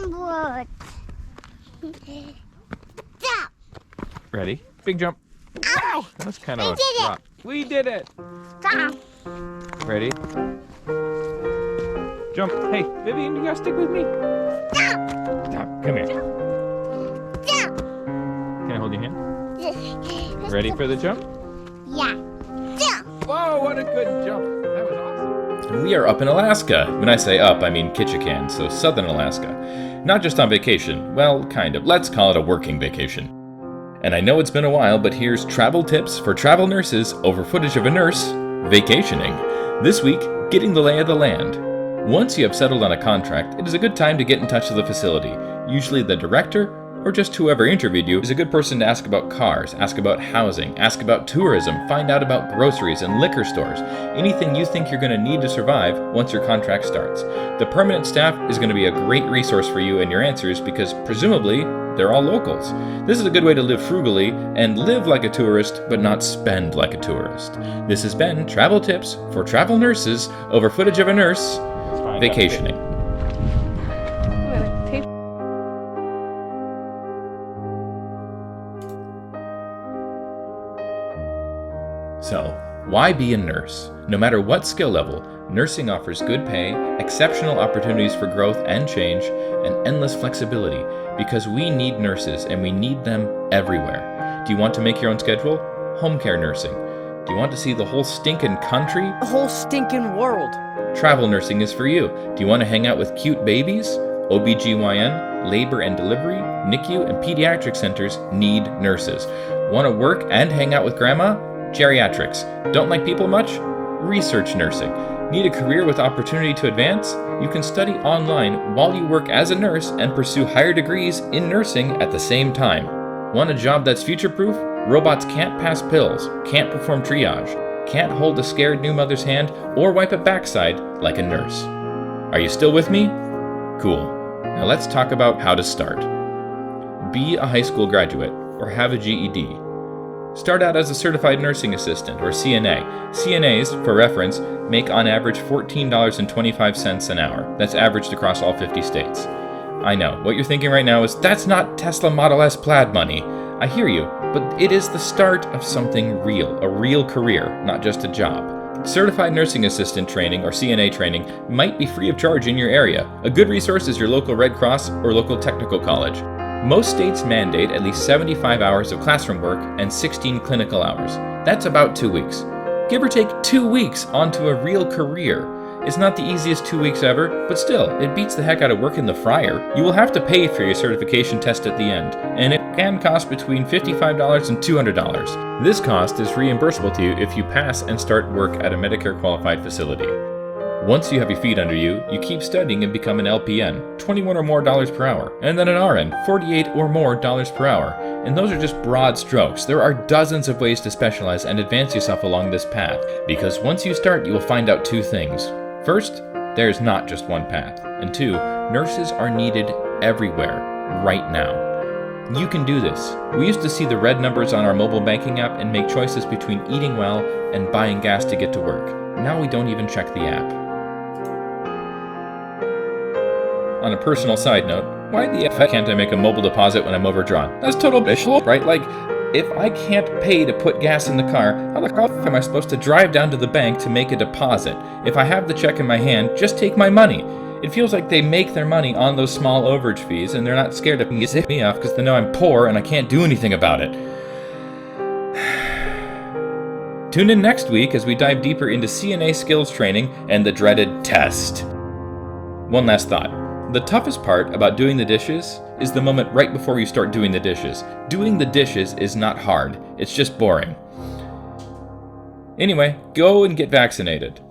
Jump. Ready? Big jump. Wow! That's kind of We did it. drop. We did it! Jump. Ready? Jump. Hey, Vivian, you gotta stick with me. Stop. Come here. Jump. Can I hold your hand? Ready for the jump? Yeah. Jump. Whoa, what a good jump. That was awesome. We are up in Alaska. When I say up, I mean Ketchikan, so southern Alaska. Not just on vacation. Well, kind of. Let's call it a working vacation. And I know it's been a while, but here's travel tips for travel nurses over footage of a nurse vacationing. This week, getting the lay of the land. Once you have settled on a contract, it is a good time to get in touch with the facility. Usually the director, or just whoever interviewed you, is a good person to ask about cars, ask about housing, ask about tourism, find out about groceries and liquor stores, anything you think you're going to need to survive once your contract starts. The permanent staff is going to be a great resource for you and your answers because presumably they're all locals. This is a good way to live frugally and live like a tourist but not spend like a tourist. This has been Travel Tips for Travel Nurses over footage of a nurse vacationing. So, why be a nurse? No matter what skill level, nursing offers good pay, exceptional opportunities for growth and change, and endless flexibility because we need nurses and we need them everywhere. Do you want to make your own schedule? Home care nursing. Do you want to see the whole stinking country? The whole stinking world. Travel nursing is for you. Do you want to hang out with cute babies? OBGYN, labor and delivery, NICU, and pediatric centers need nurses. Want to work and hang out with grandma? Geriatrics. Don't like people much? Research nursing. Need a career with opportunity to advance? You can study online while you work as a nurse and pursue higher degrees in nursing at the same time. Want a job that's future-proof? Robots can't pass pills, can't perform triage, can't hold a scared new mother's hand, or wipe a backside like a nurse. Are you still with me? Cool. Now let's talk about how to start. Be a high school graduate or have a GED. Start out as a certified nursing assistant or CNA. CNAs, for reference, make on average $14.25 an hour. That's averaged across all 50 states. I know, what you're thinking right now is, that's not Tesla Model S plaid money. I hear you, but it is the start of something real, a real career, not just a job. Certified Nursing Assistant training or CNA training might be free of charge in your area. A good resource is your local Red Cross or local technical college. Most states mandate at least 75 hours of classroom work and 16 clinical hours. That's about 2 weeks. Give or take 2 weeks onto a real career. It's not the easiest 2 weeks ever, but still, it beats the heck out of working the fryer. You will have to pay for your certification test at the end, and it can cost between $55 and $200. This cost is reimbursable to you if you pass and start work at a Medicare qualified facility. Once you have your feet under you, you keep studying and become an LPN, 21 or more dollars per hour, and then an RN, 48 or more dollars per hour. And those are just broad strokes. There are dozens of ways to specialize and advance yourself along this path, because once you start, you will find out two things. First, there is not just one path, and two, nurses are needed everywhere, right now. You can do this. We used to see the red numbers on our mobile banking app and make choices between eating well and buying gas to get to work. Now we don't even check the app. On a personal side note, why the F can't I make a mobile deposit when I'm overdrawn? That's total bullshit, right? Like, if I can't pay to put gas in the car, how the fuck am I supposed to drive down to the bank to make a deposit? If I have the check in my hand, just take my money. It feels like they make their money on those small overage fees, and they're not scared to piss me off because they know I'm poor and I can't do anything about it. Tune in next week as we dive deeper into CNA skills training and the dreaded test. One last thought. The toughest part about doing the dishes is the moment right before you start doing the dishes. Doing the dishes is not hard, it's just boring. Anyway, go and get vaccinated.